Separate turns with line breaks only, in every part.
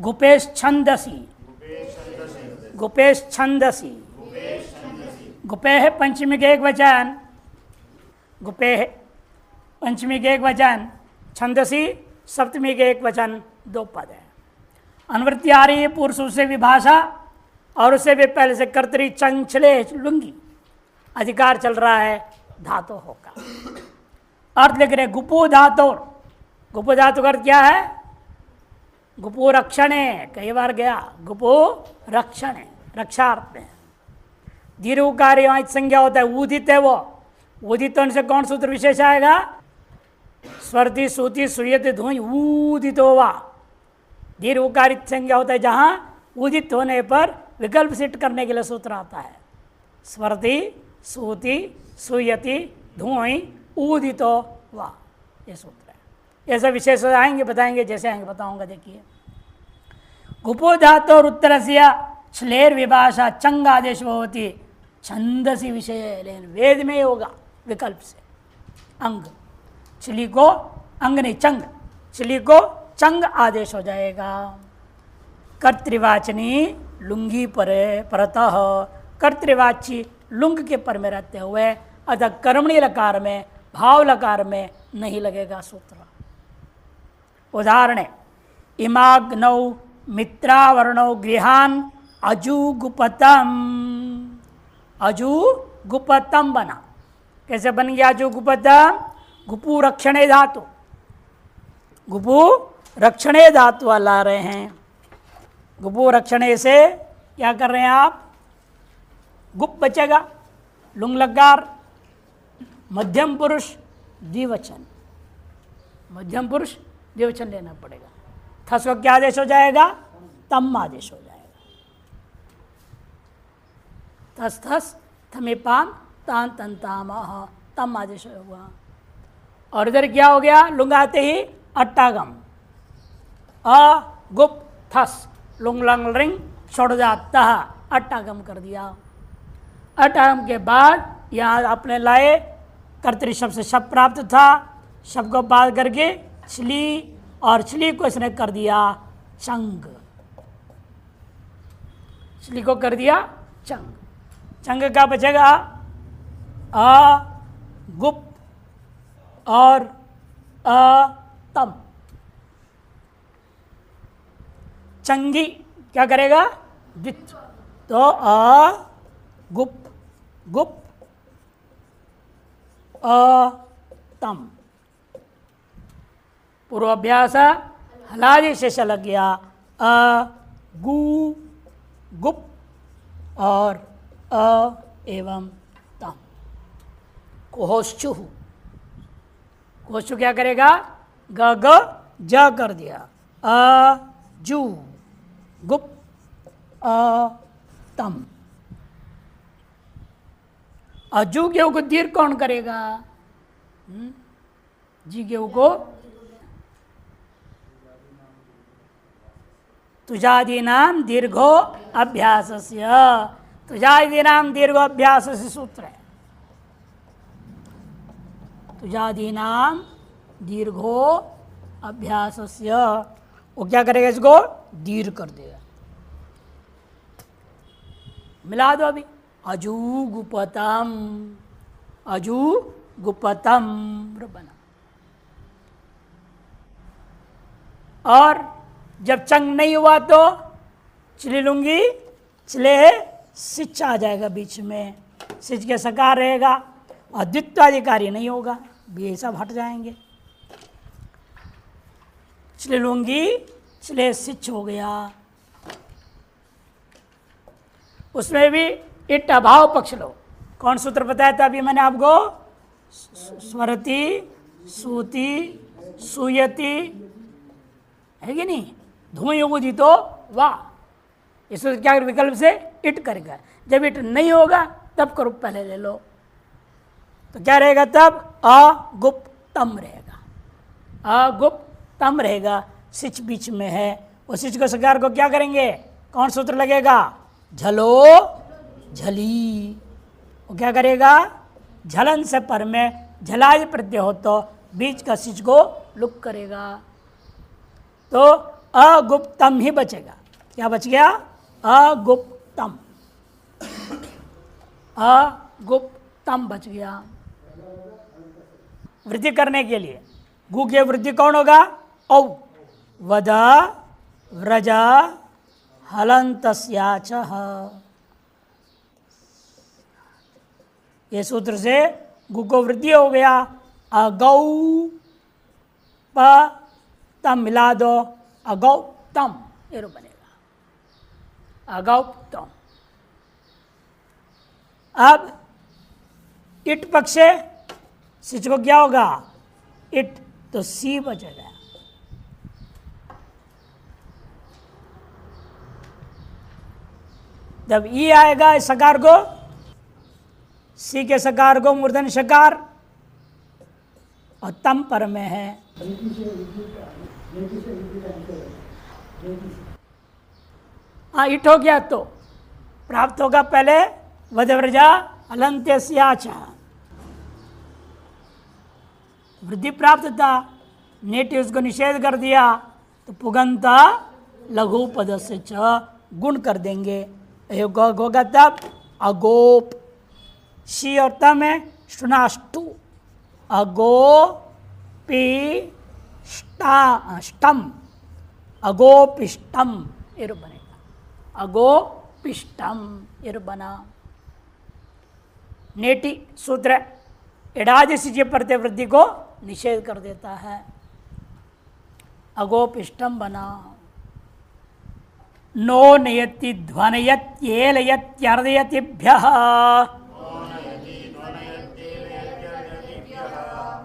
गुपेश छंदसी, गुपेश छंदसी, गुपे है पंचमी के एक वचन, गुपे है पंचमी के एक वचन, छंदसी सप्तमी के एक वचन, दो पद है। अनुवृत्ति आ रही है पुरुष से विभाषा और उससे भी पहले से कर्तरी चंचले लुंगी, अधिकार चल रहा है धातु होगा। अर्थ लिख रहे गुपो धातु, गुपो धातु का अर्थ क्या है? गुपो रक्षणे, कई बार गया, गुपो रक्षणे, रक्षार्थ में। दीर्घकारी वहां संज्ञा होता है, उदित है वो, उदित होने से कौन सूत्र विशेष आएगा? स्वर्ति सूति सुयति धुई उदितो वा, दीर्घकारित संज्ञा होता है जहां उदित होने पर विकल्प सिद्ध करने के लिए सूत्र आता है। स्वर्ति सूति सुयति धुई उदितो वा, ये सूत्र है। ऐसे विशेष आएंगे, बताएंगे, जैसे आएंगे बताऊंगा। देखिए गुपो धातु और उत्तरस्य श्लेर विभाषा चंग आदेश होती छंदसी विषय, लेकिन वेद में होगा विकल्प से। अंग छिली को अंग नहीं चंग, छिली को चंग आदेश हो जाएगा। कर्तृवाचनी लुंगी परे परतः, कर्तृवाची लुंग के पर में रहते हुए अतः कर्मणी लकार में भाव लकार में नहीं लगेगा सूत्र। उदाहरण इमाग्नौ मित्रावर्णौ गृहान अजुगुपतम, अजुगुपतम बना। कैसे बन गया अजुगुपतम? गुपु रक्षणे धातु, गुपु रक्षणे धातु ला रहे हैं। गुपु रक्षणे से क्या कर रहे हैं आप? गुप बचेगा, लुंग लकार, मध्यम पुरुष द्विवचन, मध्यम पुरुष द्विवचन लेना पड़ेगा। थस को क्या आदेश हो जाएगा? तम आदेश हो जाएगा। थस थस थमेपाम तान तंताम तम आदेश होगा। और इधर क्या हो गया? लुंग आते ही अट्टागम, अ गुप थस लुंग लंग रिंग छोड़ जाता, अट्टागम कर दिया। अट्टागम के बाद यहाँ आपने लाए कर्तरी शब्द से शब्द प्राप्त था, शब्द को बात करके छली, और छली को इसने कर दिया चंग, छली को कर दिया चंग। चंग का बचेगा अ गुप और तम। चंगी क्या करेगा? द्वित्व, तो अ गुप गुप तम। पूर्वाभ्यास हलादि शेष लग गया, अ गु गुप और एवं तम। कोहोश्चु, कोहोश्चु क्या करेगा? ग ग ज कर दिया, अ जू गुप तम। अजू गेहूं को दीर्घ कौन करेगा? जी गेहूं को तुजादीनाम दीर्घो अभ्यासस्य, तुजादीनाम दीर्घो अभ्यासस्य सूत्र है। तुजादीनाम दीर्घो अभ्यासस्य, वो क्या करेगा? इसको दीर्घ कर देगा। मिला दो अभी, अजूगुपतम, अजूगुपतम बना। और जब चंग नहीं हुआ तो चली लूंगी, चले सिच आ जाएगा बीच में, सिच के सकार रहेगा और द्वित्वाधिकारी नहीं होगा, ये सब हट जाएंगे। चले लूंगी चले सिच हो गया। उसमें भी इट अभाव पक्ष लो। कौन सूत्र बताया था अभी मैंने आपको? स्वरति सूति सुयति, है कि नहीं? धुएं उदी तो वाह, इसमें क्या विकल्प से इट करेगा। जब इट नहीं होगा तब करो पहले ले लो, तो क्या रहेगा तब? अगुप तम रहेगा, अगुप तम रहेगा। सिच बीच में है, उस सिच को सकार को क्या करेंगे? कौन सूत्र लगेगा? झलो झली। वो क्या करेगा? झलन से पर में झलाज प्रत्यय हो तो बीच का सिच को लुक करेगा। तो अगुप्तम ही बचेगा। क्या बच गया? अगुप्तम, अगुप्तम बच गया। वृद्धि करने के लिए गु की वृद्धि कौन होगा? औ। वद व्रज हलंतस्याच। ये सूत्र से गु को वृद्धि हो गया। अगौ प तम मिला दो, अगौतम ये रूप बनेगा, अगौतम। अब इट पक्ष से सिच को क्या होगा? इट, तो सी बचेगा। जब ई आएगा इस सकार को, सी के सकार को मूर्धन शकार, और तम पर में है। हाँ, इट हो गया तो प्राप्त होगा पहले वदव्रजा अलंत्यस्याच, वृद्धि प्राप्त था, नेटि उसको निषेध कर दिया, तो पुगंता लघु पद से च गुण कर देंगे। होगा तब अगोप, शी और तम है शुनाष्टु, अगोपिष्टम, अगोपिष्टम ये रूप बनेगा, अगोपिष्टम ये रूप बना। नेटि सूत्र एडादिशीय प्रत्यय वृद्धि को निषेध कर देता है, अगोपिष्टम बना। नो नयति ध्वनयत्येलयत्यर्दयतिभ्यः,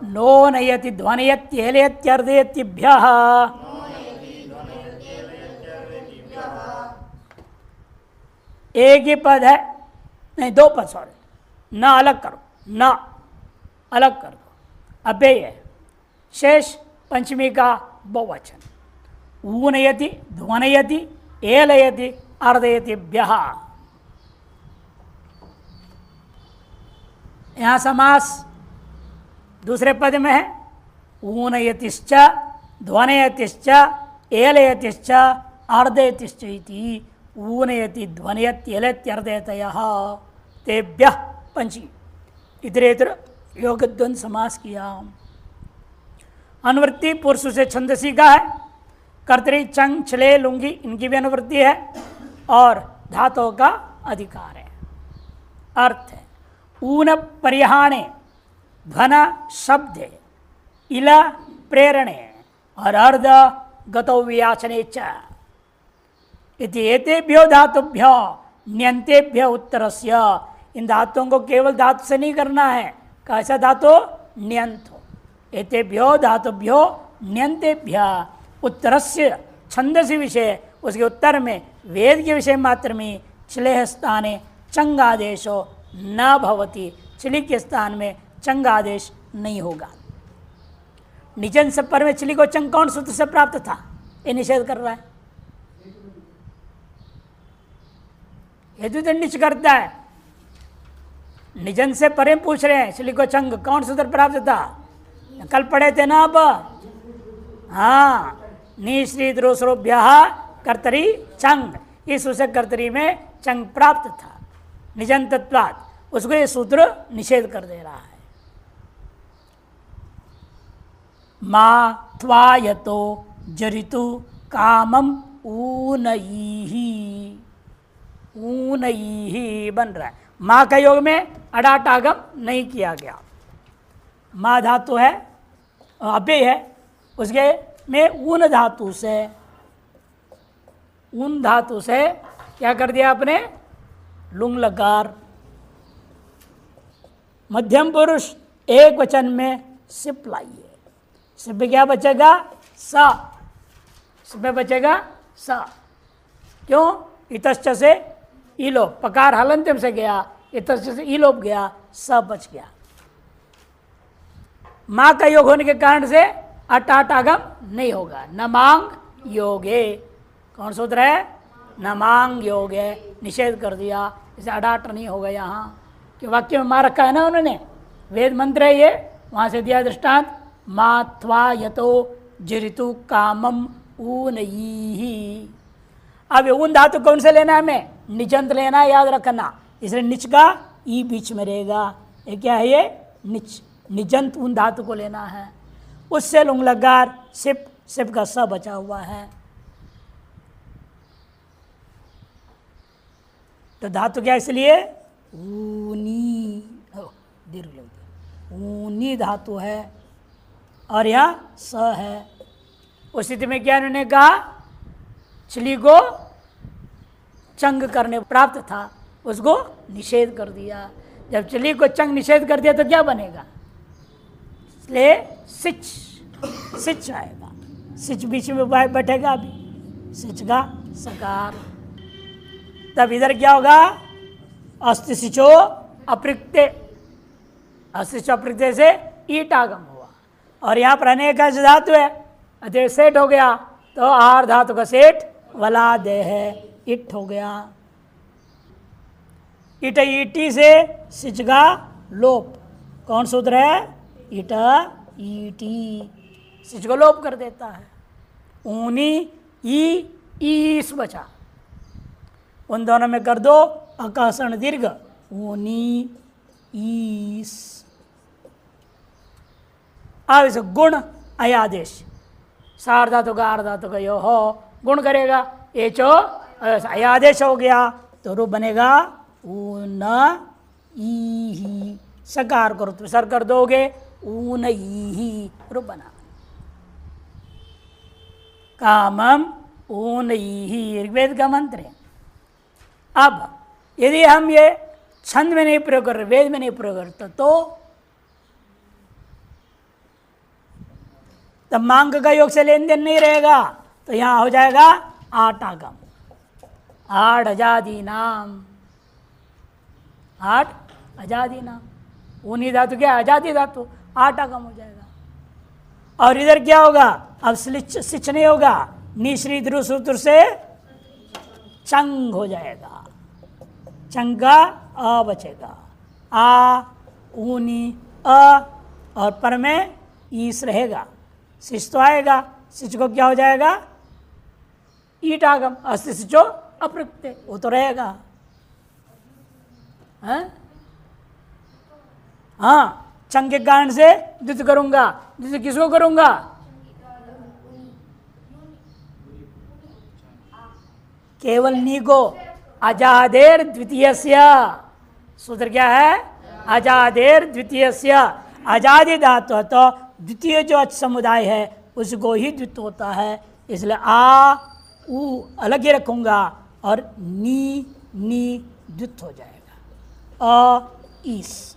नो नयति ध्वनयत्येलयत्यर्दयतिभ्यः, एक ही पद है, नहीं दो पद, सॉरी, न अलग करो, न अलग कर दो, अव्यय है, शेष पंचमी का बहुवचन। ऊनयति ध्वनयति एलयति अर्दयतिभ्यः, यहाँ समास दूसरे पद में है। ऊनयतिश्च ध्वनयतिश्च एलयतिश्च अर्दयतिश्च इति ऊनयति ध्वनयति एलयति अर्दयतयः तेभ्यः पंचमी, इतरेतर योगद्वंद समास किया। अनुवृत्ति पुरुष से छंदसी का है, कर्तरी चंग छले लुंगी इनकी भी अनुवृत्ति है, और धातुओं का अधिकार है। अर्थ है ऊन परिहाणे ध्वन शब्द इल प्रेरणे और अर्ध गतो व्याचने च इति एतेभ्यो धातुभ्यो न्यंतेभ्य उत्तरस्य। इन धातुओं को केवल धातु से नहीं करना है, कैसा धातु? न्यंत हो। एतेभ्यो धातुभ्यो न्यंतेभ्य उत्तरस्य छंदसी विषय, उसके उत्तर में वेद के विषय मात्र में चिलेह स्थाने चंगादेशो न भवति, चिली के स्थान में चंगादेश नहीं होगा। निजन से पर में चिली को चंग कौन सूत्र से प्राप्त था? ये निषेध कर रहा है, हेतु निश्चय करता है। निजन से परे पूछ रहे हैं चिली को चंग कौन सूत्र प्राप्त था? कल पढ़े थे ना आप? हाँ, निश्रित रोसरोभ्य कर्तरी चंग, इस उसे कर्तरी में चंग प्राप्त था निजन तत्वात्, उसको ये सूत्र निषेध कर दे रहा है। मा त्वायतो जरितु कामम ऊनयीहि, ऊनयीहि बन रहा है। माँ का योग में अडाट आगम नहीं किया गया, माँ धातु है, अव्यय है, उसके में ऊन धातु से, ऊन धातु से क्या कर दिया आपने? लुंग लकार। मध्यम पुरुष एक वचन में सिप लाइए, सिप क्या बचेगा? सा, सिप बचेगा सा। क्यों? इतश्च से इलोप, पकार हलंत्यम से गया, इतश्च से इलोप गया, स बच गया। माँ का योग होने के कारण से अटाट आगम नहीं होगा। नमांग योगे, कौन सूत्र है? नमांग योगे, निषेध कर दिया, इसे अडाट नहीं होगा। यहाँ कि वाक्य में माँ रखा है ना उन्होंने, वेद मंत्र है ये, वहाँ से दिया दृष्टांत, मात्वा यतो जिरितु कामम ऊन ई। अब ऊन धातु कौन से लेना है हमें? निजंत लेना है, याद रखना। इसलिए निच का ई बीच में रहेगा। ये क्या है? ये निच, निजंत ऊन धातु को लेना है। उससे लुंग लकार सिप, सिप का स बचा हुआ है। तो धातु क्या इसलिए? ऊनी, दीर्घ लग, ऊनी धातु है और यहाँ स है। उस स्थिति में क्या उन्होंने कहा? चली को चंग करने प्राप्त था, उसको निषेध कर दिया। जब चली को चंग निषेध कर दिया तो क्या बनेगा? इसलिए सिच, सिच आएगा। सिच बीच में बैठेगा अभी, सिच का सकार। तब इधर क्या होगा? अस्ति सिचो अपृक्ते, अस्ति सिचो अपृक्ते से ईट आगम हुआ। और यहाँ पर अनेक का धातु है, अतः सेठ हो गया, तो आर धातु का सेठ वला दे है, इट हो गया। इट ईटी से सिच का लोप। कौन सूत्र है? इट ईटी, सिच को लोप कर देता है। ऊनी ई ईस बचा, उन दोनों में कर दो अकासरण दीर्घ, ऊनी ईस। अब इसे गुण अयादेश, सार धातु का आर धातु का यो हो गुण करेगा, एचो अयादेश हो गया तो रूप बनेगा ऊन ई। सकार करो तो सर कर दोगे, ऊन ई रूप बना। कामम ऊन ई, ऋग्वेद का मंत्र है। अब यदि हम ये छंद में नहीं प्रयोग कर रहे, वेद में नहीं प्रयोग करते, तो तब मांग का योग से लेन देन नहीं रहेगा। तो यहां हो जाएगा आठ आगम, आठ अजादी नाम, आठ अजादी नाम। ऊनी धातु क्या? अजादी धातु, आठ आगम हो जाएगा। और इधर क्या होगा? अब सिच नहीं होगा, निश्री ध्रुव सूत्र से चंग हो जाएगा, चंग का अ बचेगा। आ ऊनी अ और पर में ईस रहेगा, सिच तो आएगा। सिच को क्या हो जाएगा? ईट आगम, अस्ति सिचो अपृक्ते, वो तो रहेगा। हाँ, चंग के कारण से द्वित करूंगा, द्वित किसको करूंगा? केवल नी को। अजादेर द्वितीयस्य, सूत्र क्या है? अजादेर द्वितीयस्य। अजादि धातु तो द्वितीय जो अच समुदाय है उसको ही द्वित होता है, इसलिए आ उ अलग ही रखूंगा और नी नी द्वित हो जाएगा। अ ईस,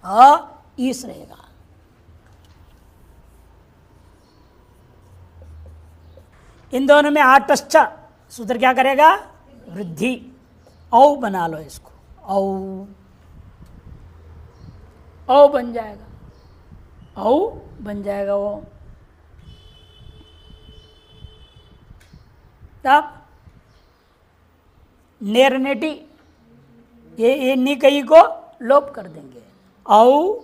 अ ईस रहेगा। इन दोनों में आटश्च सूत्र क्या करेगा? वृद्धि। औ बना लो इसको, औ, औ बन जाएगा, औ बन जाएगा वो। तब नेरनेटी, ये नी कई को लोप कर देंगे। औ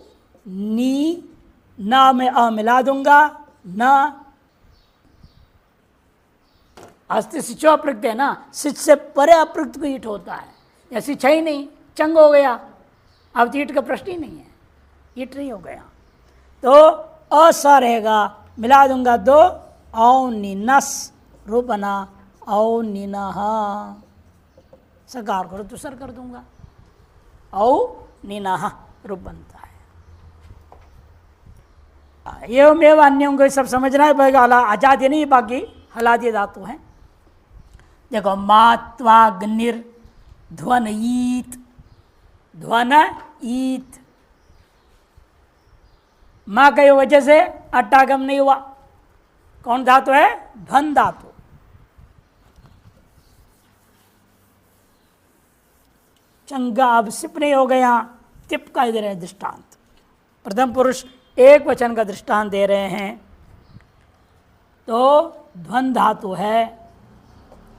नी, ना में अ मिला दूंगा, ना अस्ति सिचो अपृक्त है ना, सिच से परे अपृक्त को ईट होता है, या सिच ही नहीं, चंग हो गया, अब ईट का प्रश्न ही नहीं है, ईट नहीं हो गया। तो असा रहेगा, मिला दूंगा दो, औ निनस रूप बना, औ निनह, सकार करो तो सर कर दूंगा, औ निनह रूप बनता है। एवं एवं अन्यों को सब समझना है पड़ेगा। अजादि नहीं, बाकी हलादि धातु हैं। देखो मात्वाग्निर ध्वन ईत, ध्वन ईत, माँ के वजह से अट्टागम नहीं हुआ। कौन धातु है? ध्वन धातु। चंगा अब सिप नहीं हो गया, तिप का इधर है दृष्टांत। प्रथम पुरुष एक वचन का दृष्टांत दे रहे हैं। तो ध्वन धातु है,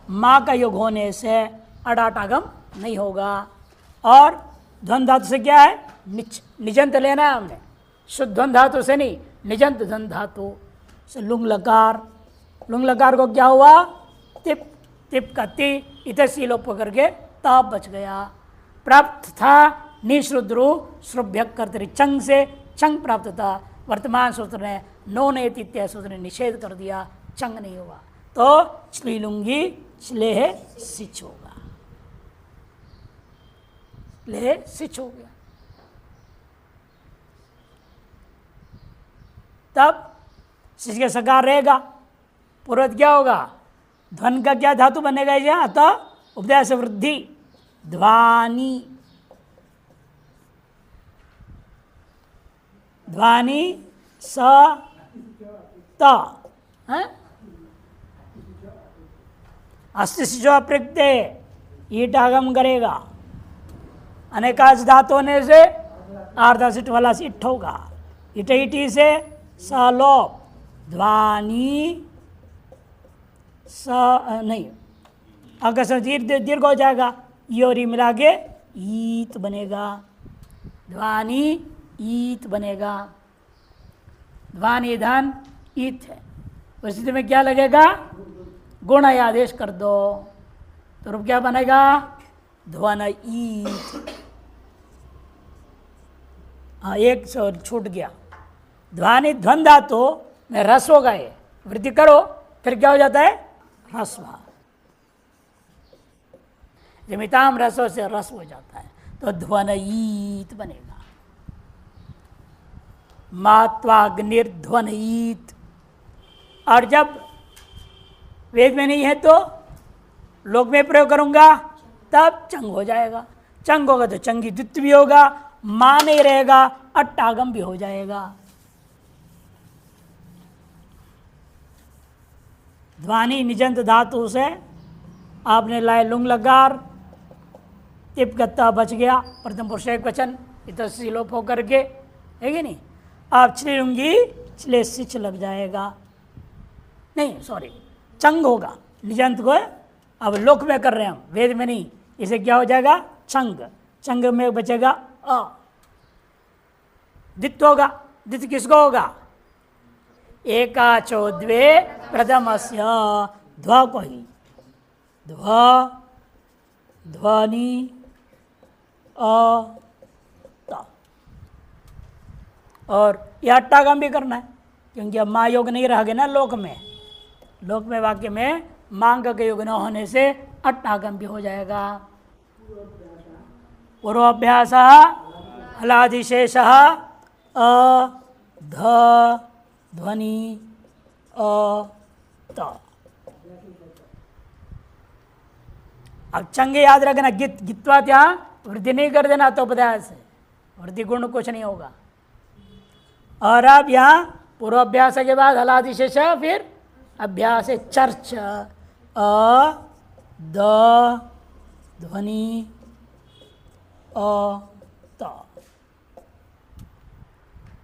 माँ का योग होने से अडाटागम नहीं होगा। और ध्वन धातु से क्या है? निच, निजंत लेना है हमने, शुद्ध ध्वन धातु से नहीं, निजंत ध्वन धातु से लुंग लकार लुंग लकार को क्या हुआ, तिप, तिप का ति, इतसी लोप करके ताप बच गया। प्राप्त था निश्रुद्रु श्रुभ्य कर्तरी चंग से चंग प्राप्त था। वर्तमान सूत्र ने नो ने इत्यादि सूत्र ने निषेध कर दिया, चंग नहीं हुआ, तो छ्लीलुंगी छ्लेह सिच होगा, ले सिच हो गया। तब सिच के सकार रहेगा, पूर्वत क्या होगा, ध्वन का क्या धातु बनेगा यहाँ, अतः उपदेश से वृद्धि ध्वानी, ध्वानी स त अस्तिशो अप्रयुक्त ईट आगम करेगा, अनेकाश धातु होने से आर्धासिट वाला से इट होगा, इट इटी से सलोप, ध्वानी स नहीं अगर दीर्घ हो जाएगा, योरी मिला के ईत बनेगा, ध्वानी ईत बनेगा, ध्वानी धन ईत है। उस स्थिति में क्या लगेगा, गुण आदेश कर दो तो रूप क्या बनेगा, ध्वन ईत। हाँ एक छूट गया, ध्वनि ध्वन धातु में रस होगा, ये वृद्धि करो फिर क्या हो जाता है, रसवा, जमिताम रसों से रस हो जाता है, तो ध्वनईत बनेगा। मात्वाग्निर्ध्वनईत, और जब वेद में नहीं है तो लोक में प्रयोग करूंगा तब चंग हो जाएगा, चंग होगा तो चंगी द्वित्व भी होगा, मां नहीं रहेगा, अट्टागम भी हो जाएगा। ध्वनि निजंत धातु से आपने लाए लुंग लकार, तिप गत्ता बच गया, प्रथम पुरुष एक वचन इतसी लोप होकर के, है कि नहीं। आप छ्लीलुंगी छ्ले सिच लग जाएगा, नहीं सॉरी चंग होगा, निजंत को अब लोक में कर रहे हैं हम, वेद में नहीं, इसे क्या हो जाएगा, चंग, चंग में बचेगा अ, द्वित्व होगा, द्वित्व किसको होगा, एकाचो द्वे प्रथमस्य ध्व को ही, ध्व ध्वनि अ त, और यह अट्टागम भी करना है क्योंकि अब माँ योग नहीं रह गए ना लोक में, लोक में वाक्य में मांग के योग न होने से अट्टागम भी हो जाएगा। पूर्वाभ्यास हलादिशेष अ ध ध्वनि अ त। अब चंगे याद रखना, गित गित्वा यहाँ वृद्धि नहीं कर देना, तो उपदेश से वृद्धि गुण कुछ नहीं होगा। और अब यहाँ पूर्वाभ्यास के बाद हलादिशेष, फिर अभ्यास चर्च अ द ध्वनि अ त।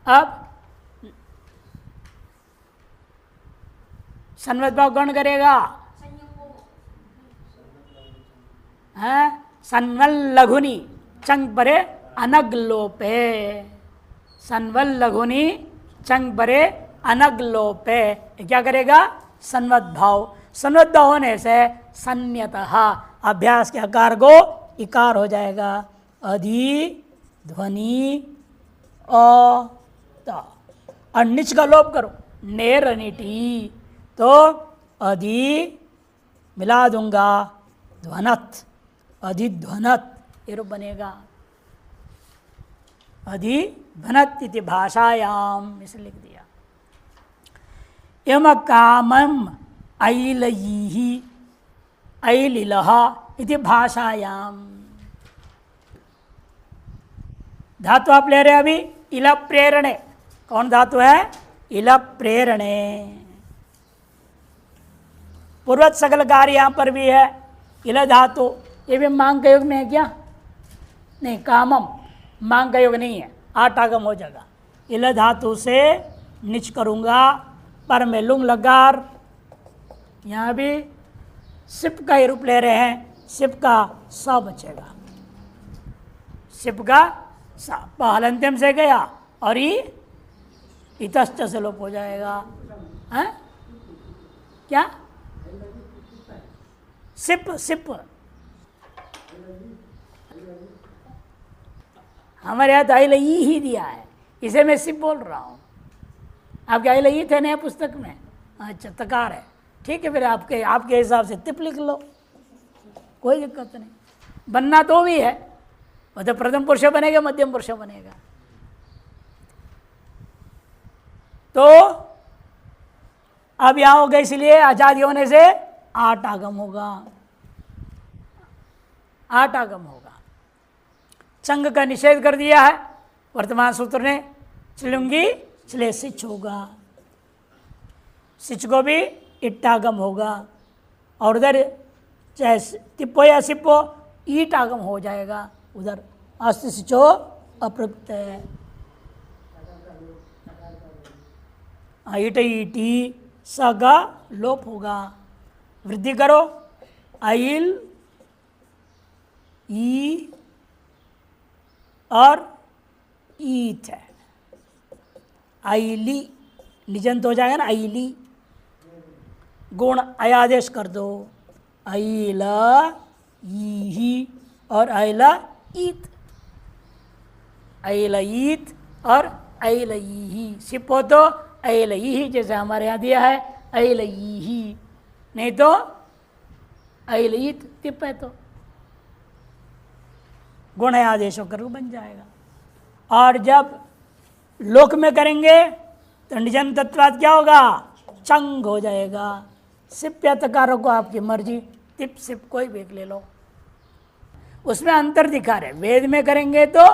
अब संवत भाव कौन करेगा, है सन्वल लघुनी चंग परे अनग लोपे, सन्वल लघुनी चंग परे अनग लोपे, क्या करेगा, संवत भाव, संवत भाव होने से संयतः अभ्यास के आकार को इकार हो जाएगा, अधि ध्वनि अ त। और निच का लोप करो, नेर निटी, तो अधि मिला दूंगा ध्वनत, अधिध्वनत ये रूप बनेगा, अधिध्वनत इति भाषायाम, इसे लिख दिया। यम कामम ऐलयीहि ऐलिलः इति भाषायाम। धातु आप ले रहे हैं अभी, इल प्रेरणे, कौन धातु है, इल प्रेरणे। पूर्वत सकल कार्य यहाँ पर भी है, इल धातु, ये भी मांग का योग में है क्या, नहीं, कामम मांग का योग नहीं है, आठ आगम हो जाएगा। इल धातु से निच करूँगा, पर में लुंग लगार, यहाँ भी सिप का ही रूप ले रहे हैं, सिप का स बचेगा, सिप का स, पहलंत्यम से गया और ये इतश्च से लोप हो जाएगा, है क्या? सिप सिप, हमारे यहाँ तो आई लई ही दिया है, इसे मैं सिप बोल रहा हूँ। आपके आई लई थे नया पुस्तक में? अच्छा, तकार है, ठीक है, फिर आपके हिसाब से तिप लिख लो, कोई दिक्कत नहीं। बनना तो भी है, वो तो प्रथम पुरुष बनेगा, मध्यम पुरुष बनेगा। तो अब यहां हो गया, इसलिए आजादी होने से आठ आगम होगा, आठ आगम होगा। चंग का निषेध कर दिया है वर्तमान सूत्र ने, चलूंगी चले सिच होगा, सिच को भी इट्टागम होगा, और उधर चाहे तिप्पो या सिप्पो ईट आगम हो जाएगा, उधर अस्त सिचो अप्रयुक्त है। ईट ईटी स का लोप होगा, वृद्धि करो, आइल ई और ईट है, आइली निजंत हो जाएगा ना, आइली। गुण अयादेश कर दो, आइला ई और आइला ईत, आइला ईत और आइला ई। सिप हो तो आइला ई, जैसे हमारे यहाँ दिया है आइला ई, नहीं तो आइला ईत तिप है तो गुण आदेश होकर बन जाएगा। और जब लोक में करेंगे तो निजन तत्वात क्या होगा? चंग हो जाएगा। सिप या तकारों को आपकी मर्जी, तिप सिप कोई भी ले लो, उसमें अंतर दिखा रहे। वेद में करेंगे तो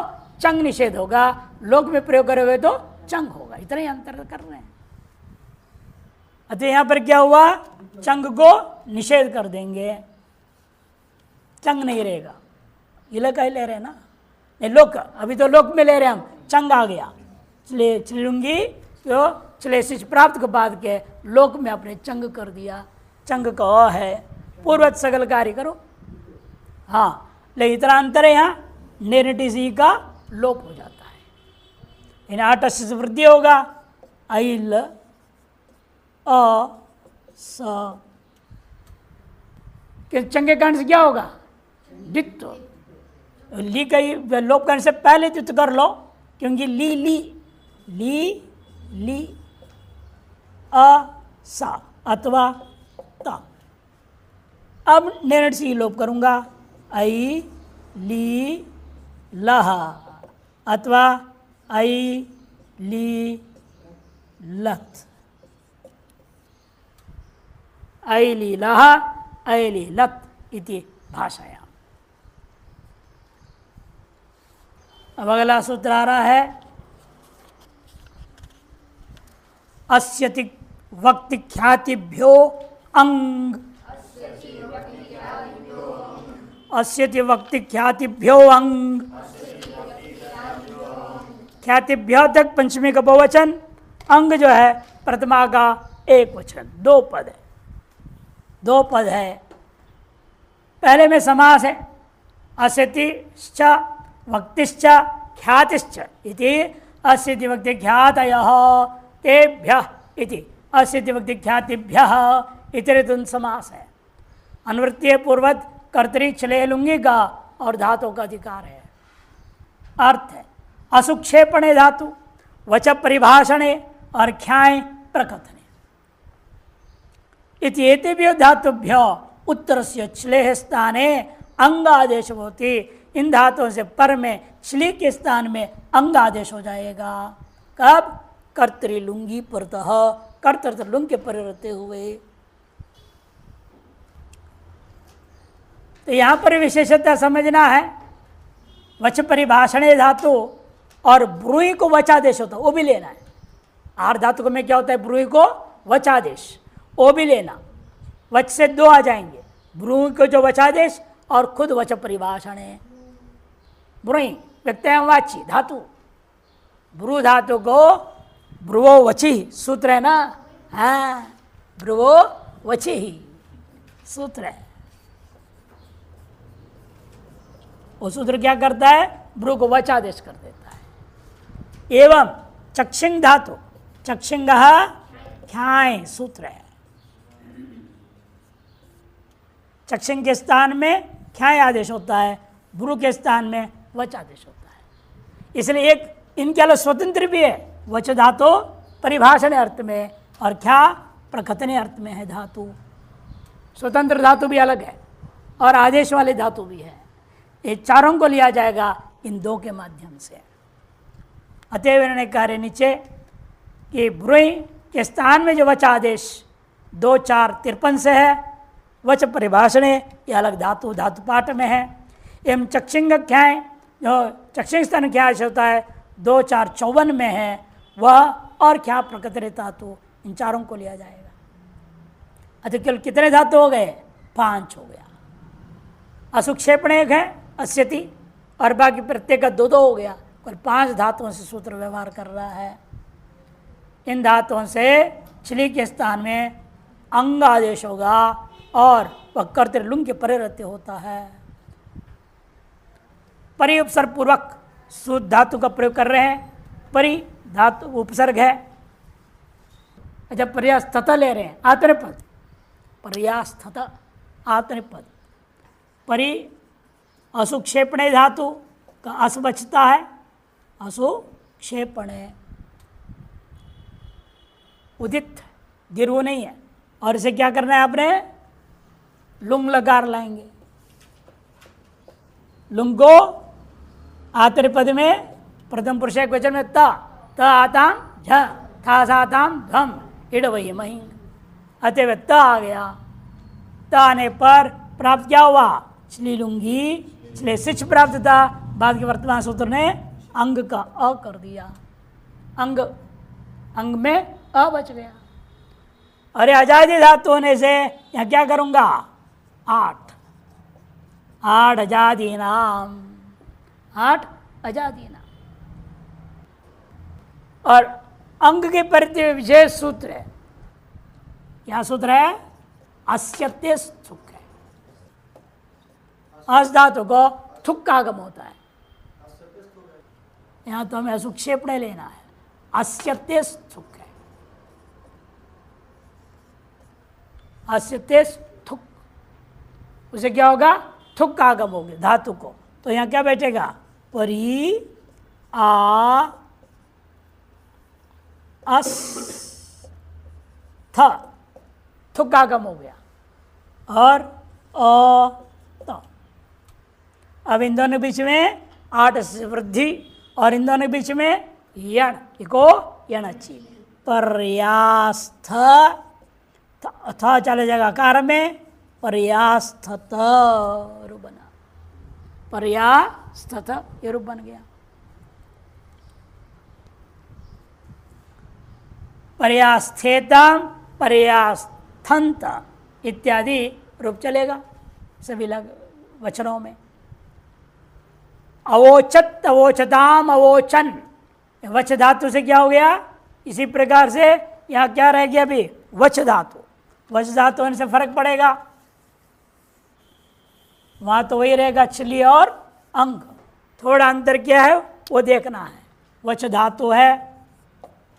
चंग निषेध होगा, लोक में प्रयोग करोगे तो चंग होगा, इतना ही अंतर कर रहे हैं। अतः यहां पर क्या हुआ? चंग को निषेध कर देंगे, चंग नहीं रहेगा। इला का ही ले रहे हैं ना, नहीं लोक, अभी तो लोक में ले रहे हैं हम, चंग आ गया, चले चलूंगी तो चले शिष्य प्राप्त के बाद के लोक में अपने चंग कर दिया, चंग का अ है, पूर्वत सगल कार्य करो। हाँ, लेकिन इतना अंतर है, यहाँ नेरेटिसी का लोप हो जाता है, इन आठ से वृद्धि होगा, आइल अ स, चंगे कारण से क्या होगा? द्वित्व। ली का ही लोप करने से पहले द्वित्व कर लो, क्योंकि ली ली ली ली अ सा अथवा ता। अब नेरट से लोप करूंगा, आई ली लह अथवा आई ली लत, आई ली लह आई ली लत इति भाषायाम। अब अगला सूत्र आ रहा है, अस्यति वक्ति ख्यातिभ्यो अंग, अस्यति वक्ति ख्यातिभ्यो अंग, ख्यातिभ्यो तक पंचमी का बहुवचन, अंग जो है प्रथमा का एक वचन, दो पद है, दो पद है। पहले में समास है, अस्यतिश्च वक्तिश्च ख्यातिश्च इति, अस्यति वक्ति ख्यातयः तेभ्यः इति, अस्यति वक्ति ख्यातिभ्यः इतरेतुन समास है। अनुवृत्तीय पूर्वत कर्तरी चले लुंगी का और धातु का अधिकार है। अर्थ है असुक्षेपणे धातु, वच परिभाषणे और ख्याय प्रकथने। इति एतेभ्यो धातुभ्यो उत्तरस्य छलेः स्थाने अंग आदेश होती, इन धातुओं से पर में छली के स्थान में अंग आदेश हो जाएगा। कब? कर्तृलुंगी परतः, कर्तृलुंग के परे रहते हुए। तो यहां पर विशेषता समझना है, वच परिभाषणे धातु और ब्रूहि को वचादेश होता है, वो भी लेना है। आर धातु में क्या होता है? ब्रूहि को वचादेश, वो भी लेना। वच से दो आ जाएंगे, ब्रूहि को जो वचादेश और खुद वच परिभाषणे। ब्रूहि व्यक्तवाची धातु, ब्रू धातु को ब्रुवो वची सूत्र है ना, हाँ ब्रुवो वची ही सूत्र है। वो सूत्र क्या करता है? ब्रू को वचादेश कर देता है। एवं चक्षिंग धातु, चक्षिंग ख्याय सूत्र है। चक्षिंग के स्थान में ख्याय आदेश होता है, ब्रू के स्थान में वच आदेश होता है। इसलिए एक इनके अलग स्वतंत्र भी है, वच धातु परिभाषण अर्थ में और ख्या प्रकथने अर्थ में है धातु। स्वतंत्र धातु भी अलग है और आदेश वाले धातु भी है। ये चारों को लिया जाएगा इन दो के माध्यम से। अतएव इन्होंने कहा नीचे कि ब्रुई के स्थान में जो वच आदेश 2, 4, 53 से है, वच परिभाषण ये अलग धातु धातु पाठ में है। एवं चक्षिंग ख्याय जो चक्षिंग स्थान ख्याय होता है 2, 4, 54 में है वह, और ख्या प्रकटने धातु, इन चारों को लिया जाएगा। अच्छा केवल कितने धातु हो गए? 5 हो गया। असुक्षेपण एक है अस्यति, और बाकी प्रत्येक का 2-2 हो गया। कुल 5 धातुओं से सूत्र व्यवहार कर रहा है। इन धातुओं से छिली के स्थान में अंग आदेश होगा और वह कर्तृलुंग के परे रहते होता है। परि उपसर्ग पूर्वक शुद्ध धातु का प्रयोग कर रहे हैं। परि धातु उपसर्ग है। जब पर्यास्थत ले रहे हैं आत्मनिपद, पर्यास्थत आत्मनिपद, परि असुक्षेपणे धातु का अस बचता है, असुक्षेपणे उदित गिरव नहीं है, और इसे क्या करना है आपने? लुंग लकार लाएंगे। लुंग को आत्मनिपद में प्रथम पुरुष एक वचन में त आताम झ था साताम धम इड वही मही, अतएव त आ गया। त आने पर प्राप्त क्या हुआ? श्लीलुंगी, इसलिए सिच प्राप्त था। बाद के वर्तमान सूत्र ने अंग का अ कर दिया, अंग अंग में अ बच गया। अरे आजादी धातु होने से यहाँ क्या करूँगा? 8 आजादी नाम, 8 आजादी नाम। और अंग के परिचय विशेष सूत्र है। क्या सूत्र है? अस्यते थुक है। अस धातु को थुक का आगम होता है। यहाँ तो हमें असुक्षेपणे लेना है। अस्यते थुक है, अस्यते थुक, उसे क्या होगा? थुक का आगम होगा धातु को। तो यहाँ क्या बैठेगा? परी आ अस थ, थुक आगम हो गया, और अ त। अब इन दोनों के बीच में 8 से वृद्धि, और इन दोनों के बीच में यण, इको यण अच्छी पर्यास्थ, था चले जाएगा आकार में, पर्यास्थत रूप बना, पर्यास्थत ये रूप बन गया। पर्यास्थेतम, पर्यास्थंत इत्यादि रूप चलेगा सभी वचनों में। अवोचत, अवोचताम, अवोचन, वच धातु से क्या हो गया? इसी प्रकार से यहाँ क्या रह गया अभी? वच धातु। वच धातु होने से फर्क पड़ेगा, वहाँ तो वही रहेगा छिली और अंग, थोड़ा अंतर क्या है वो देखना है। वच धातु है,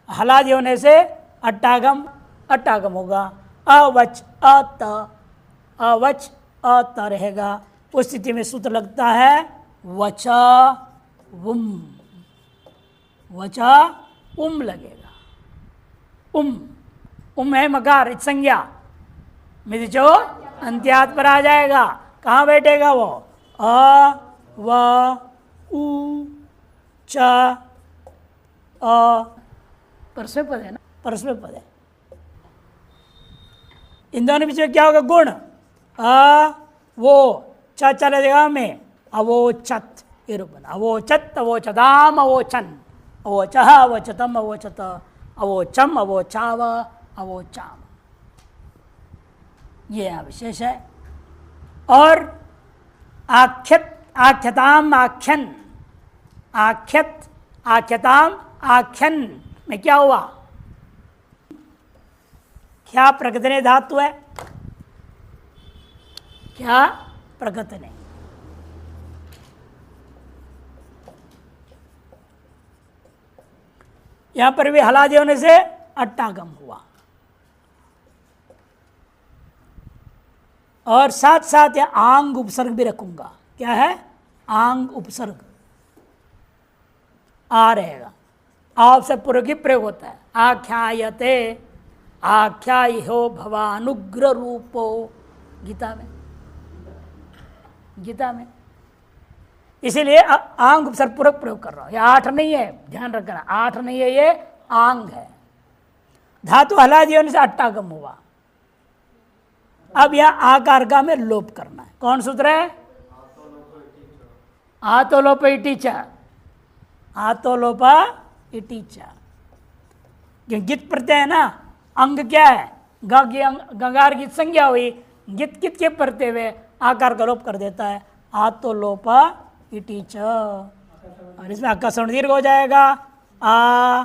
हलादि होने से अट्टागम, अट्टागम होगा। अवच अत, अवच अत रहेगा। उस स्थिति में सूत्र लगता है वच उम, वच उम लगेगा। उम है मकार, इत संज्ञा, मिर्चो अंत्यात पर आ जाएगा। कहाँ बैठेगा वो? अ व उ च अ, परस्मै पद है ना, परस्मै पद है। इन दोनों बीच में क्या होगा? गुण। अ वो च चले जाएगा में, अवोचत ये रूप बना। अवोचत, अवोचदाम, अवोचन, अवोचह, अवोचतम, अवोचत, अवोचम, अवोचाव, अवोचाम, ये यहाँ विशेष है। और आख्यत, आख्यताम, आख्यन, आख्यत, आख्यताम, आख्यन में क्या हुआ? क्या प्रकटने धातु है, क्या प्रकटने। यहां पर भी हलादि होने से अट्टागम हुआ। और साथ साथ यह आंग उपसर्ग भी रखूंगा। क्या है? आंग उपसर्ग आ रहेगा। आप से पूर्व की प्रयोग होता है। आख्यायते, आख्याय हो भवानुग्र रूपो, गीता में, गीता में। इसीलिए आंग उपसर्ग पूर्वक प्रयोग कर रहा हूं। ये 8 नहीं है, ध्यान रखना, 8 नहीं है, ये आंग है। धातु हला दिया से अट्टागम हुआ। अब यह आकार में लोप करना है। कौन सूत्र है? आतोलोप इटीचा, आतोलोप इटीचा। गित प्रत्यय है ना, अंग क्या है? गंगार गीत संज्ञा हुई, गित कित के प्रत्यय हुए आकार का लोप कर देता है। आतोलोप इटीच, और इसमें आकाशण दीर्घ हो जाएगा। आ,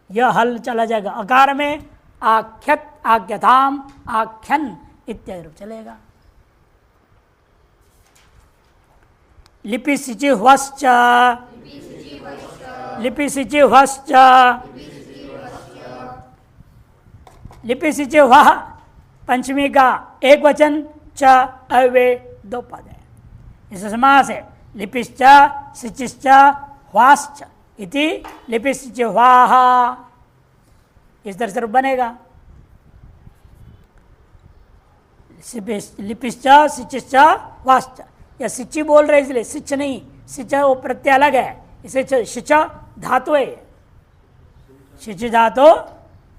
यह हल चला जाएगा अकार में। आख्यत, आख्यताम, आख्यन इत्यादि रूप चलेगा। लिपि सिचि ह्वश्च, लिपि सिचि ह्वश्च, लिपि सिचि वह पंचमी का एक वचन, च अव्यय 2 पद है। इस समास है लिपिश्च सिचिश्च ह्वाश्च इति लिपिश्च ह्वाहा, इस तरह से बनेगा। लिपिश्च सिचिश्च ह्वाश्च, या सिच्ची बोल रहे इसलिए सिच नहीं, सिच वो प्रत्यय अलग है। इसे शिच धातु है, शिच धातु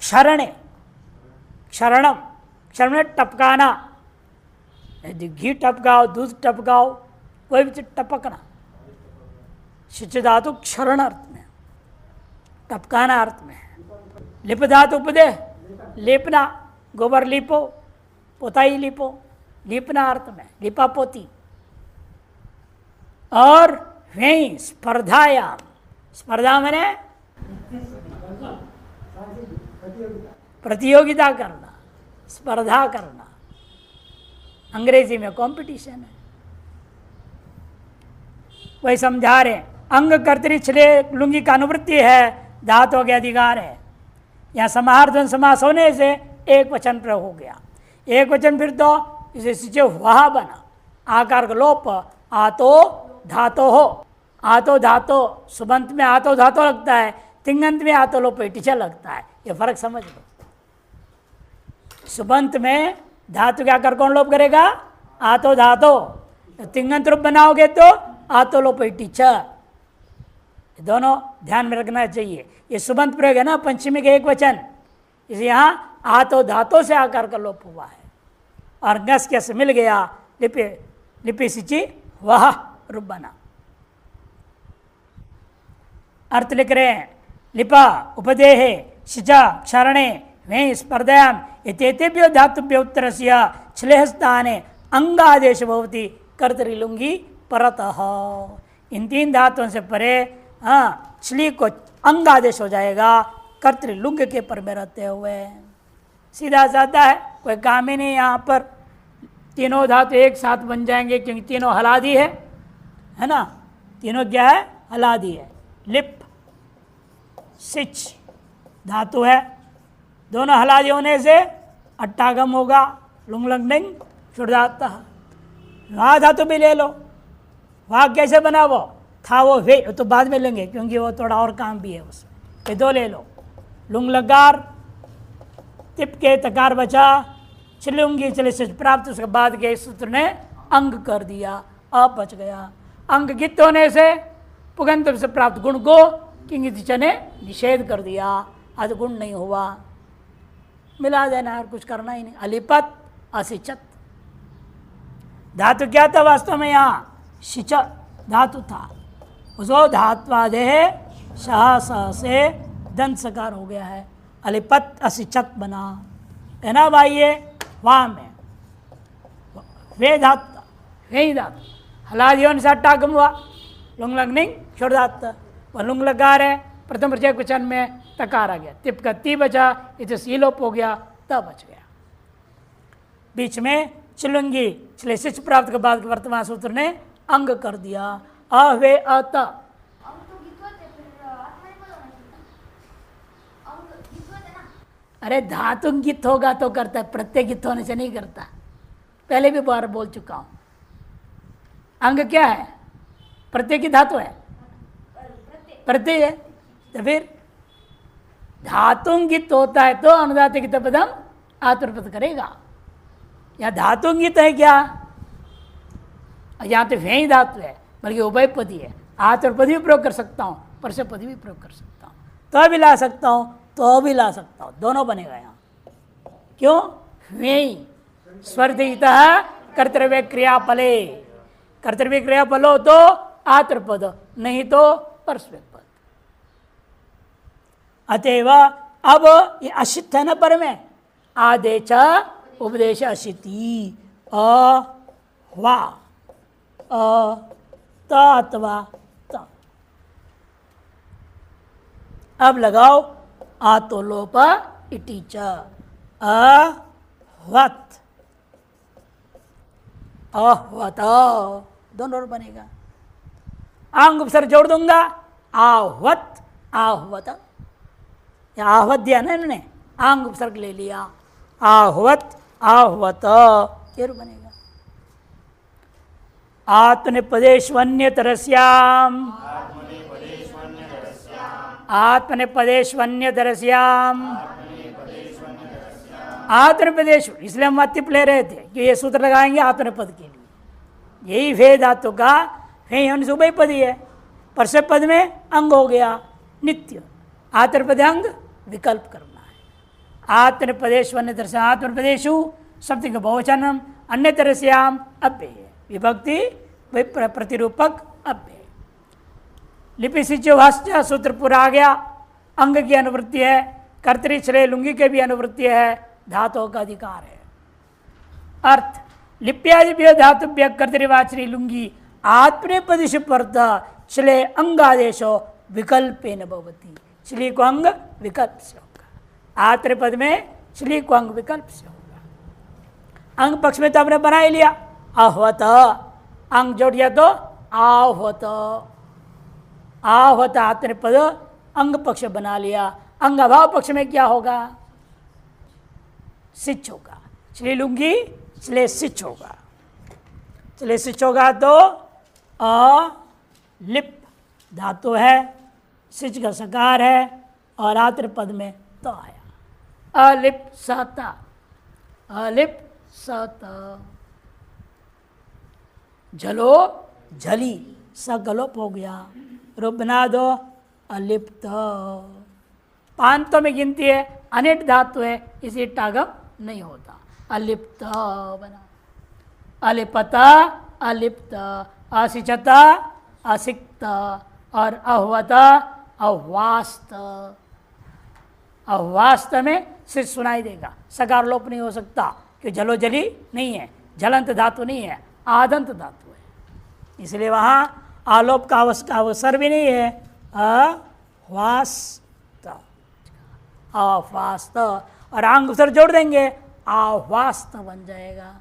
क्षरणे, क्षरणम, क्षरण टपकाना, घी टपकाओ, दूध टपकाओ, कोई भी टपकना। शिच धातु क्षरण अर्थ में, टपकाना अर्थ में। लिप धातु उपदे, लेपना, गोबर लीपो, पोताई लीपो, लीपना अर्थ में, लिपा पोती। और वहीं स्पर्धायाम, स्पर्धा मैंने प्रतियोगिता करना, स्पर्धा करना, अंग्रेजी में कंपटीशन है। वही समझा रहे, अंग कर्तरी छले लुंगी का अनुवृत्ति है, धातु के अधिकार है। यहाँ समाहार समास होने से एक वचन प्रयोग हो गया। एक वचन फिर तो इसे सिचे वह बना, आकार का लोप, आतो धातो हो। आतो धातो, सुबंत में आतो धातो लगता है, तिंगंत में आतो लोप टीचर लगता है। ये फर्क समझ लो। सुबंत में धातु के आकार कौन लोप करेगा? आतो धातो। तिंगंत रूप बनाओगे तो आतो लोप टीचर। दोनों ध्यान में रखना चाहिए। ये सुबंत प्रयोग है ना, पंचमी के एक वचन, इसे यहाँ आतो धातो से आकार का लोप हुआ है और गस के से मिल गया, लिपि लिपि सिचि वह रूप बना। अर्थ लिख रहे हैं, लिपा उपदेहे शिचा क्षरणे वहीं स्पर्धायाम इत्येतेभ्यो धातुभ्यो उत्तरस्य छलेह स्थाने अंगादेश भवति कर्तृलुंगी परतः। इन 3 धातुओं से परे छली को अंगादेश हो जाएगा कर्तृलुंग के पर में रहते हुए। सीधा साधा है, कोई काम ही नहीं। यहाँ पर तीनों धातु एक साथ बन जाएंगे क्योंकि तीनों हलादी है ना, तीनों क्या है? हलादी है। लिप सिच धातु है, दोनों हलादी होने से अट्टागम होगा, लुंग लंगडिंग शुद्धाता। वहाँ धातु भी ले लो, वहाँ कैसे बना वो था, वो वे तो बाद में लेंगे क्योंकि वो थोड़ा और काम भी है उसमें। ये 2 ले लो, लुंग लगार, तिप के तकार बचा, छिलुंगी चले से प्राप्त, उसके बाद के सूत्र ने अंग कर दिया, अब बच गया। अंग गित होने से पुगंत से प्राप्त गुण को किंगित ने निषेध कर दिया, आज गुण नहीं हुआ, मिला देना और कुछ करना ही नहीं। अलिपत असिचत धातु क्या था वास्तव में? यहाँ शिच धातु था, उसको धात्वादेह शाह से दंत सकार हो गया है, अलिपत असिचत बना है ना भाई। ये वहाँ में वे धातु, वे ही धातु हलादियों से अट्टागम हुआ, लुंग लंगनिंग शुद्धात, वह लुंग लगा रहे प्रथम प्रचय क्वेश्चन में तकार आ गया, तिप का ती बचा, इसे सीलोप हो गया, तब बच गया। बीच में चिलुंगी चले शिच प्राप्त के बाद वर्तमान सूत्र ने अंग कर दिया, अवे अत। अरे धातुंगित होगा तो करता है, प्रत्ययगित होने से नहीं करता। पहले भी बार बोल चुका हूं। अंग क्या है? प्रत्यय की धातु है, प्रत्यय है। तो फिर धातुंगित होता है तो अनुदात्त पदम आत्मपद करेगा। या धातुंगित है क्या? यहाँ तो व्यय धातु है, बल्कि उभयपदी है। आत्मपद भी प्रयोग कर सकता हूँ, परसपद भी प्रयोग कर सकता हूँ, तो भी ला सकता हूँ, तो भी ला सकता हूँ, दोनों बनेगा यहाँ। क्यों? व्यय स्वर्धितः कर्तव्य क्रियाफले, कर्तव्य क्रियाफल हो तो आत्मपद, नहीं तो परस्पर पद। अतएव अब ये अशित है ना, पर में आदेश उपदेश अशिति अवा अथवा त। अब लगाओ आतोलोप इति च अहवत अहवत, दोनों और बनेगा। आंग उपसर्ग जोड़ दूंगा, आहवत आहवत, या आहवत दिया ना इन्होंने, आंग उपसर्ग ले लिया, आहवत आहवत, ये बनेगा। आत्मनेपदेष्वन्यतरस्याम आत्मनेपदेष्वन्यतरस्याम आत्मनेपदेश, इसलिए हम अतिप ले रहे थे कि ये सूत्र लगाएंगे आत्मनेपद के लिए। यही भेद धातु का हे होने से उभयपदी है। परस्पर पद में अंग हो गया नित्य, आत्मनेपद अंग विकल्प करना है। आत्मनेपदेष्वन्यतरस्याम आत्मनेपदेषु शब्द का बहुवचनम अन्यतरस्याम अव्यय, विभक्ति प्रतिरूपक अव्यय। लिपि सिचुभाष्य सूत्र पूरा आ गया। अंग की अनुवृत्ति है, कर्तरी श्रेय लुंगी के भी अनुवृत्ति है, धातुओं का अधिकार है। अर्थ लिप्यादिभ्य धातुभ्य कर्तरिवाचरी लुंगी आत्मनेपदिषु परत श्ले अंगादेशो विकल्पेन भवति। श्ली को अंग विकल्प से होगा, आत्मनेपद में श्ली को अंग विकल्प से होगा। अंग पक्ष में तो आपने बना ही लिया, आहवत, अंग जोड़ दिया तो आहवत, आहवत आत्मनेपद अंग पक्ष बना लिया। अंग अभाव पक्ष में क्या होगा? सिच होगा, श्ली लुंगी श्ले सिच होगा। श्ले सिच होगा तो लिप धातु है, सिच का सकार है, और आत्मनेपद में तो आया अलिप सता, अलिप सत, झलो झली, सकलोप हो गया। रूप बना दो अलिप्त। पांतों में गिनती है, अनिट धातु है, इसी टागम नहीं होता, अलिप्त बना। अलिपत अलिप्त, असिचत असिक्त, और अहवत अवास्त। अवास्त में सिर्फ सुनाई देगा, सकार लोप नहीं हो सकता, कि जलो जली नहीं है, जलंत धातु नहीं है, आदंत धातु है, इसलिए वहाँ आलोप का अवसर भी नहीं है। अवास्त अवास्त, और आंग अवसर जोड़ देंगे, आवास्त बन जाएगा।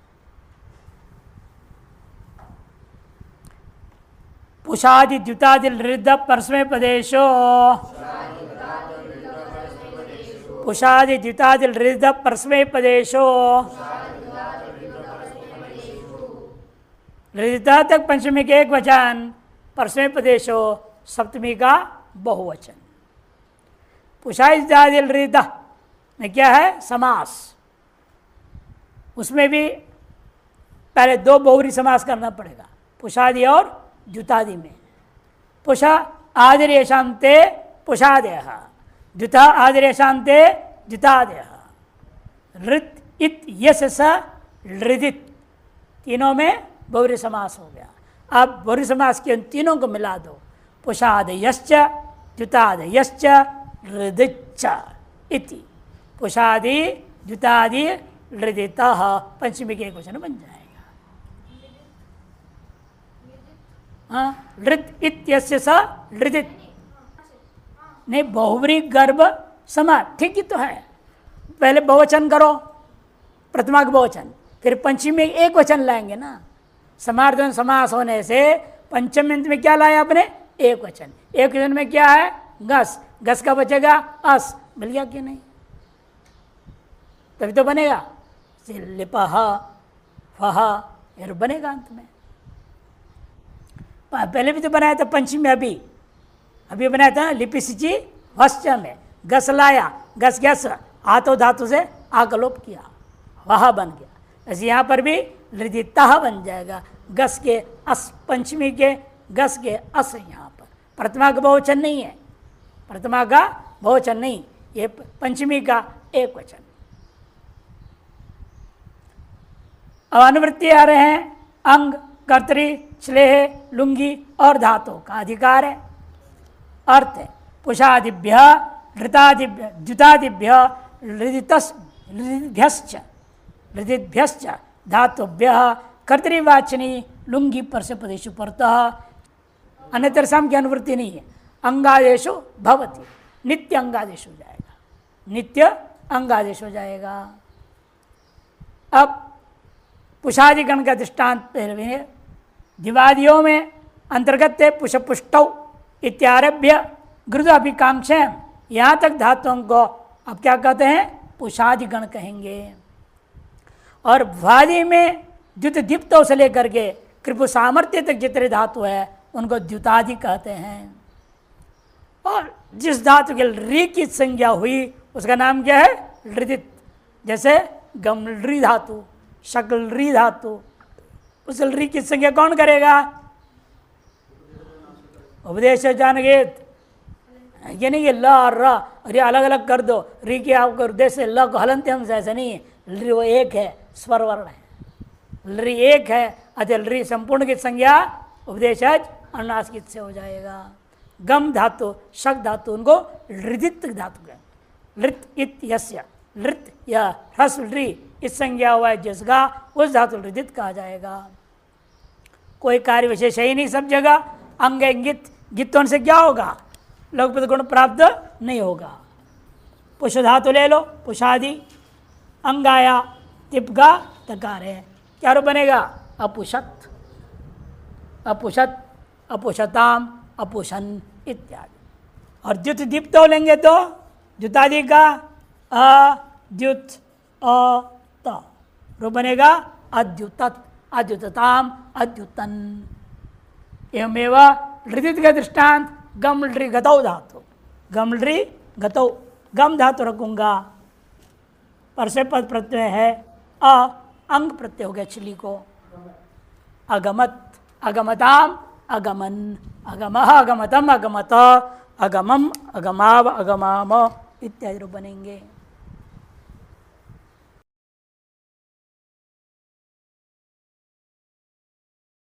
पुषादि द्युतादि लृद परस्मै पदेशो, पुषादि द्युतादि लृद परस्मै पदेशो, लृदिता तक पंचमी के एक वचन, परस्मै पदेशो सप्तमी का बहुवचन। पुषादि लृद में क्या है? समास। उसमें भी पहले दो बहुरी समास करना पड़ेगा, पुषादि और द्युतादि में। पुषा आदिरेशांते पुषादय, द्युता आदिरेशांते द्युतादय, लृत इत यस स लृदित, तीनों में बहुरी समास हो गया। अब बहुरी समास के उन तीनों को मिला दो, पुषादयश्च द्युतादयश्च लृदिच्च इति, पुषादि द्युतादि लृदितः, पंचमी के एक वचन बन जाएगा। लृत इत्यस्य स लृदित, नहीं बहुव्री गर्भ समा, ठीक ही तो है। पहले बहुवचन करो, प्रथमा का बहुवचन, फिर पंचमी में एक वचन लाएंगे ना। समार्धन समास होने से पंचमी में क्या लाया आपने? एक वचन। एक वचन में क्या है? गस, गस का बचेगा अस, मिल गया कि नहीं? तभी तो बनेगा। लिपह फह ये रूप बनेगा अंत में। पहले भी तो बनाया था पंचमी में, अभी बनाया था लिपि सिंची वश्च में गस लाया, गस गस आतो धातु से आकलोप किया, वह बन गया। ऐसे यहाँ पर भी लृदितः बन जाएगा, गस के अस, पंचमी के गस के अस। यहाँ पर प्रथमा का बहुवचन नहीं है, प्रथमा का बहुवचन नहीं, ये पंचमी का एक वचन। अब अनुवृत्ति आ रहे हैं, अंग, कर्तरी, श्लेह, लुंगी और धातु का अधिकार है। अर्थ है पुषादिभ्य ऋतादिभ्य द्युतादिभ्य लृदिभ्यश्च धातुभ्य कर्तृवाचनी लुंगी पर से पदेशु परतः। अन्यत्र साम की अनुवृत्ति नहीं है। अंगादेशो भवति, नित्य अंगादेश हो जाएगा, नित्य अंगादेश हो जाएगा। अब पुषादिगण का दृष्टांत पहले है, दिवादियों में अंतर्गत है पुष्पुष्टौ इत्यारभ्य गृद अभिकांक्षम, यहाँ तक धातुओं को अब क्या कहते हैं, पुषादिगण कहेंगे। और वादि में द्युत दीप्तों से लेकर के कृपु सामर्थ्य तक जितने धातु है उनको द्युतादि कहते हैं। और जिस धातु के री की संज्ञा हुई उसका नाम क्या है, लृदित। जैसे गमलरी धातु, शकलरी धातु, उस लरी की संज्ञा कौन करेगा, उपदेश जानगेत। ये नहीं ल और र और ये अलग अलग कर दो, री की आपको उद्देश्य ल को हलनते हम से, ऐसा नहीं है। लरी वो एक है, स्वर वर्ण है, लरी एक है, अतः लरी संपूर्ण की संज्ञा उपदेश अनुनासिक से हो जाएगा। गम धातु, शक धातु उनको लृदित धातु है। लृत इत यस्य, लृत या ह्रस्व लृ इस संज्ञा हुआ है जिसका, उस धातु लृदित कहा जाएगा। कोई कार्य विशेष है ही नहीं, सब जगह अंग इंगित, गित्तों से क्या होगा, लघुपद गुण प्राप्त नहीं होगा। पुष धातु ले लो, पुषादि, अंगाया, तिपगा तकार है, क्या रूप बनेगा, अपुषत, अपुषत, अपुषताम, अपुषन इत्यादि। और द्युत दीप्तो लेंगे तो द्युतादि का अद्युत अ रूप बनेगा अद्युतत, अद्युतताम, अद्युतन। एवमेव लृदित का दृष्टांत गमलृ गतौ धातु, गमलृ गतौ, गम धातु रखूंगा, पर से पद प्रत्यय है, अंग प्रत्यय हो गया छिली को, अगमत, अगमताम, अगमन, अगमः, अगमतम, अगमत, अगमम, अगमाव, अगमाम इत्यादि रूप बनेंगे।